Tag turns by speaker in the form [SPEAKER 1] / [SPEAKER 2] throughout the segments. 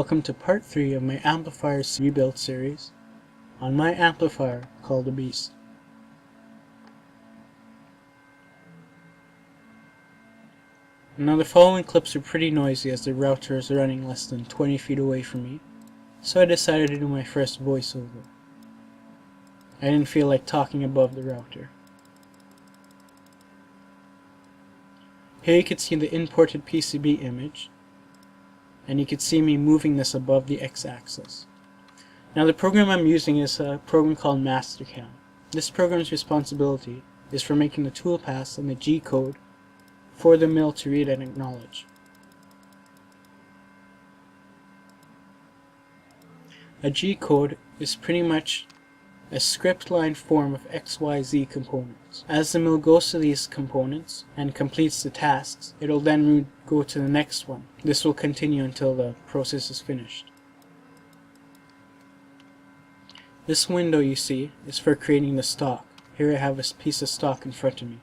[SPEAKER 1] Welcome to part 3 of my amplifiers rebuild series on my amplifier called the Beast. Now the following clips are pretty noisy as the router is running less than 20 feet away from me, so I decided to do my first voiceover. I didn't feel like talking above the router. Here you can see the imported PCB image, and you can see me moving this above the x-axis. Now the program I'm using is a program called MasterCam. This program's responsibility is for making the toolpaths and the G-code for the mill to read and acknowledge. A G-code is pretty much a script line form of XYZ components. As the mill goes to these components and completes the tasks, it'll then go to the next one. This will continue until the process is finished. This window you see is for creating the stock. Here I have a piece of stock in front of me.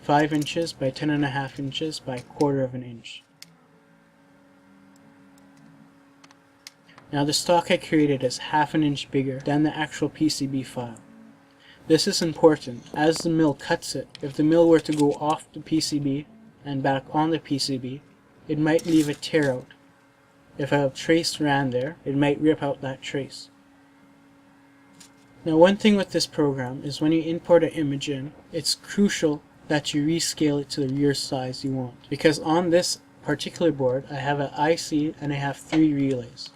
[SPEAKER 1] "5 inches by 10.5 inches by 1/4 of an inch. Now the stock I created is 1/2 an inch bigger than the actual PCB file. This is important as the mill cuts it. If the mill were to go off the PCB and back on the PCB, it might leave a tear out. If a trace ran there, it might rip out that trace. Now one thing with this program is when you import an image in, it's crucial that you rescale it to the rear size you want. Because on this particular board, I have an IC and I have 3 relays.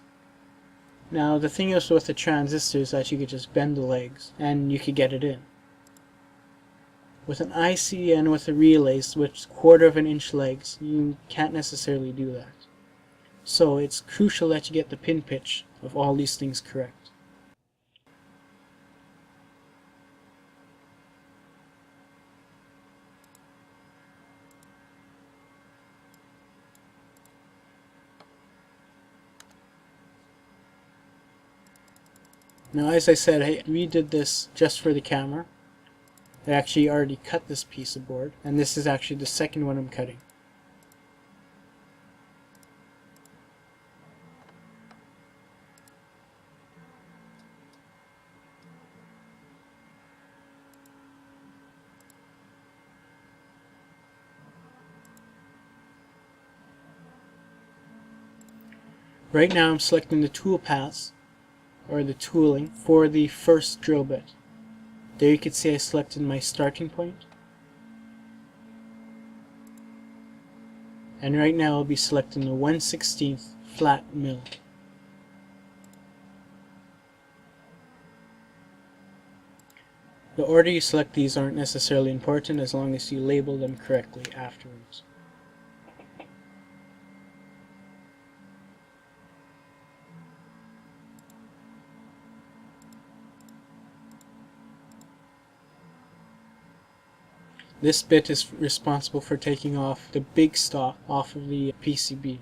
[SPEAKER 1] Now the thing is with the transistor is that you could just bend the legs and you could get it in. With an IC and with the relays with 1/4 of an inch legs, you can't necessarily do that. So it's crucial that you get the pin pitch of all these things correct. Now as I said, I redid this just for the camera. I actually already cut this piece of board, and this is actually the second one I'm cutting. Right now I'm selecting the tool paths, or the tooling, for the first drill bit. There you can see I selected my starting point. And right now I'll be selecting the 1/16 flat mill. The order you select these aren't necessarily important as long as you label them correctly afterwards. This bit is responsible for taking off the big stock off of the PCB.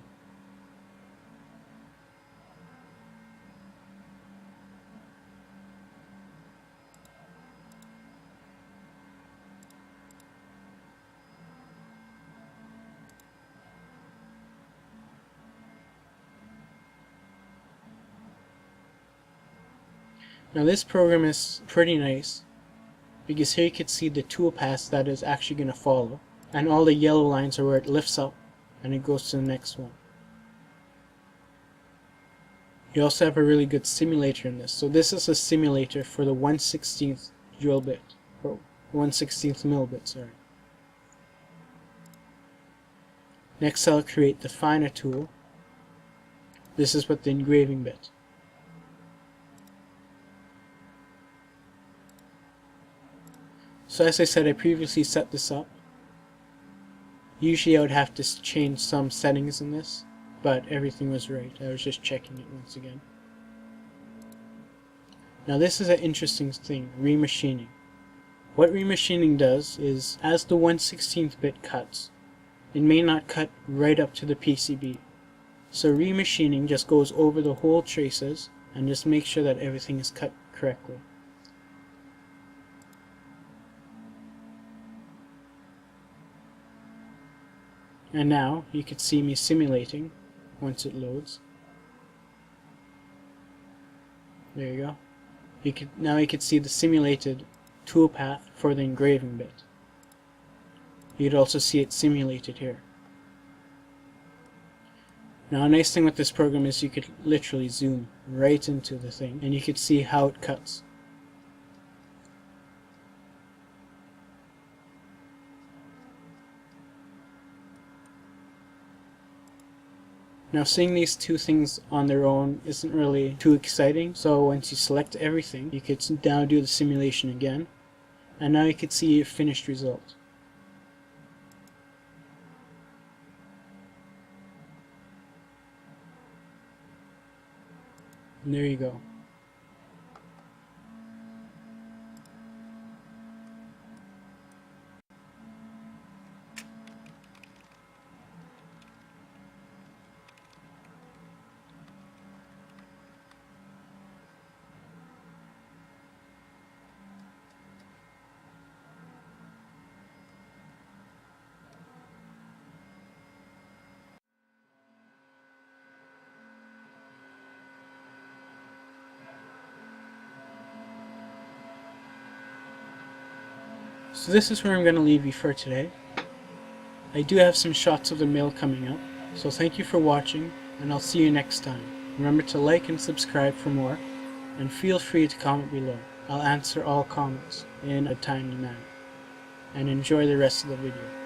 [SPEAKER 1] Now this program is pretty nice, because here you can see the tool paths that is actually going to follow, and all the yellow lines are where it lifts up and it goes to the next one. You also have a really good simulator in this. So this is a simulator for the 1/16 drill bit, or 1/16 mill bit, sorry. Next I'll create the finer tool. This is with the engraving bit. So as I said, I previously set this up. Usually I would have to change some settings in this, but everything was right. I was just checking it once again. Now this is an interesting thing, remachining. What remachining does is, as the 1/16 bit cuts, it may not cut right up to the PCB. So remachining just goes over the whole traces and just make sure that everything is cut correctly. And now you can see me simulating once it loads. There you go. Now you can see the simulated toolpath for the engraving bit. You could also see it simulated here. Now a nice thing with this program is you could literally zoom right into the thing and you could see how it cuts. Now seeing these two things on their own isn't really too exciting, so once you select everything, you could now do the simulation again, and now you could see a finished result. And there you go. So this is where I'm going to leave you for today. I do have some shots of the mill coming up, so thank you for watching, and I'll see you next time. Remember to like and subscribe for more, and feel free to comment below. I'll answer all comments in a timely manner. And enjoy the rest of the video.